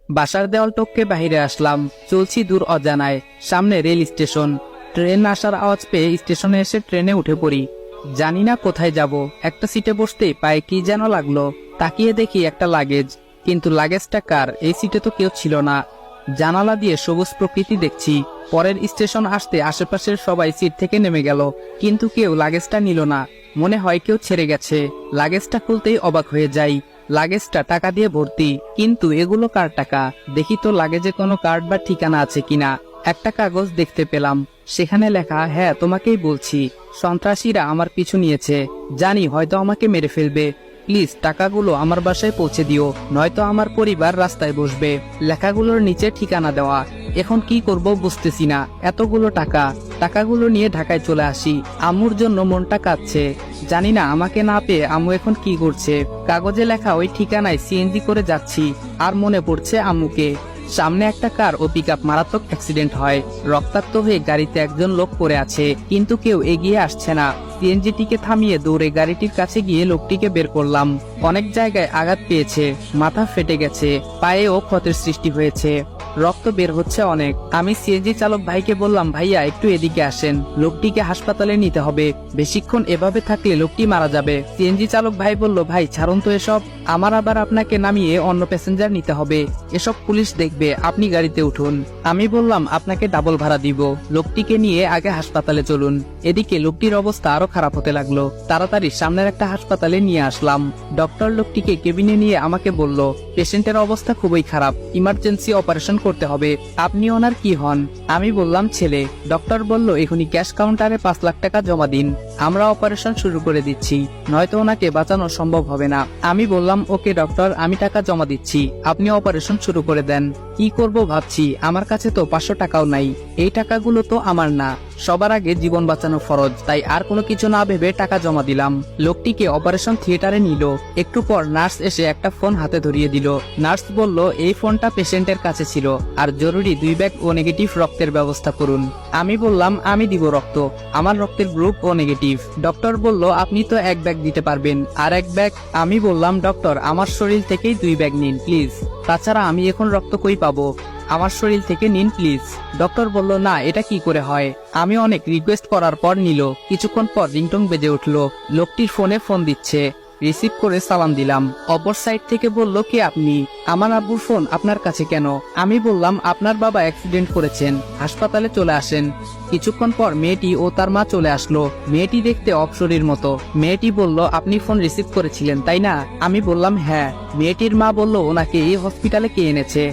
বাসার দেওয়াল টপকে বাহিরে আসলাম। চলছি দূর অজানায়। সামনে রেল স্টেশন। ট্রেন আসার আওয়াজ পেয়ে স্টেশনে এসে ট্রেনে উঠে পড়ি। জানি না কোথায় যাব। একটা সিটে বসতেই পায়ে কি যেন লাগলো। তাকিয়ে দেখি একটা লাগেজ, কিন্তু লাগেজটা কার? এই সিটে তো কেউ ছিল না। জানালা দিয়ে সবুজ প্রকৃতি দেখছি। পরের স্টেশন আসতে আশেপাশের সবাই সিট থেকে নেমে গেল, কিন্তু কেউ লাগেজটা নিল না। মনে হয় কেউ ছেড়ে গেছে। লাগেজটা খুলতেই অবাক হয়ে যাই। লাগেজটা টাকা দিয়ে ভর্তি, কিন্তু এগুলো কার টাকা? দেখি তো লাগেজে কোনো কার্ড বা ঠিকানা আছে কিনা। একটা কাগজ দেখতে পেলাম, সেখানে লেখা, হ্যাঁ তোমাকেই বলছি, সন্ত্রাসীরা আমার পিছু নিয়েছে। জানি হয়তো আমাকে মেরে ফেলবে। প্লিজ টাকাগুলো আমার বাসায় পৌঁছে দিও, নয়তো আমার পরিবার রাস্তায় বসবে। লেখাগুলোর নিচে ঠিকানা দেওয়া। এখন কি করব বুঝতেছি না। এতগুলো টাকা। টাকাগুলো নিয়ে ঢাকায় চলে আসি। আম্মুর জন্য মনটা কাঁদছে। জানি না আমাকে না পেয়ে আম্মু এখন কি করছে। কাগজে লেখা ওই ঠিকানায় সিএনজি করে যাচ্ছি, আর মনে পড়ছে আম্মুকে। সামনে একটা কার ও পিকআপ মারাত্মক অ্যাক্সিডেন্ট হয়। রক্তাক্ত হয়ে গাড়িতে একজন লোক পড়ে আছে, কিন্তু কেউ এগিয়ে আসছে না। সিএনজিটিকে থামিয়ে দৌড়ে গাড়িটির কাছে গিয়ে লোকটিকে বের করলাম। অনেক জায়গায় আঘাত পেয়েছে, মাথা ফেটে গেছে, পায়েও ক্ষতের সৃষ্টি হয়েছে, রক্ত বের হচ্ছে অনেক। আমি সিএনজি চালক ভাইকে বললাম, ভাইয়া একটু এদিকে আসেন, লোকটিকে হাসপাতালে নিতে হবে। বেশিক্ষণ এভাবে থাকলে লোকটি মারা যাবে। সিএনজি চালক ভাই বলল, ভাই ছাড়ুন তো এসব, আমার আবার আপনাকে নামিয়ে অন্য প্যাসেঞ্জার নিতে হবে, এসব পুলিশ দেখবে, আপনি গাড়িতে উঠুন। আমি বললাম, আপনাকে ডাবল ভাড়া দিব, লোকটিকে নিয়ে আগে হাসপাতালে চলুন। এদিকে লোকটির অবস্থা আরো খারাপ হতে লাগলো। তাড়াতাড়ি সামনের একটা হাসপাতালে নিয়ে আসলাম। ডক্টর লোকটিকে কেবিনে নিয়ে আমাকে বলল, পেশেন্টের অবস্থা খুবই খারাপ, ইমার্জেন্সি অপারেশন করতে হবে। আপনি ওনার কি হন? আমি বললাম, ছেলে। ডক্টর বলল, এখনই ক্যাশ কাউন্টারে 5 লাখ টাকা জমা দিন, আমরা অপারেশন শুরু করে দিচ্ছি, নয়তো ওনাকে বাঁচানো সম্ভব হবে না। আমি বললাম, ওকে ডক্টর, আমি টাকা জমা দিচ্ছি, আপনি অপারেশন শুরু করে দেন। কি করব ভাবছি, আমার কাছে তো 500 টাকাও নাই। এই টাকাগুলো তো আমার না, সবার আগে জীবন বাঁচানো ফরজ, তাই আর কোনো কিছু না ভেবে টাকা জমা দিলাম। লোকটিকে অপারেশন থিয়েটারে নিল। একটু পর নার্স এসে একটা ফোন হাতে ধরিয়ে দিল। নার্স বলল, এই ফোনটা পেশেন্টের কাছে ছিল, আর জরুরি 2 ব্যাগ ও নেগেটিভ রক্তের ব্যবস্থা করুন। আমি বললাম, আমি দিব রক্ত, আমার রক্তের গ্রুপ ও নেগেটিভ। ডক্টর বলল, আপনি তো 1 ব্যাগ দিতে পারবেন, আর 1 ব্যাগ? আমি বললাম, ডক্টর আমার শরীর থেকেই 2 ব্যাগ নিন প্লিজ, তাছাড়া আমি এখন রক্ত কই পাবো, আমার শরীর থেকে নিন প্লিজ। ডক্টর বলল, না এটা কি করে হয়। আমি অনেক রিকোয়েস্ট করার পর নিল। কিছুক্ষণ পর রিংটং বেজে উঠলো। লোকটির ফোনে ফোন দিচ্ছে, রিসিভ করে সালাম দিলাম। অপর সাইড থেকে বলল, কে আপনি? আমার আব্বুর ফোন আপনার কাছে কেন? আমি বললাম, আপনার বাবা অ্যাক্সিডেন্ট করেছেন, হাসপাতালে চলে আসেন। কিছুক্ষণ পর মেয়েটি ও তার মা চলে আসলো। মেয়েটি দেখতে অপসরীর মতো। মেয়েটি বলল, আপনি ফোন রিসিভ করেছিলেন তাই না? আমি বললাম, হ্যাঁ। মেয়েটির মা বলল, ওনাকে এই হসপিটালে কে এনেছে?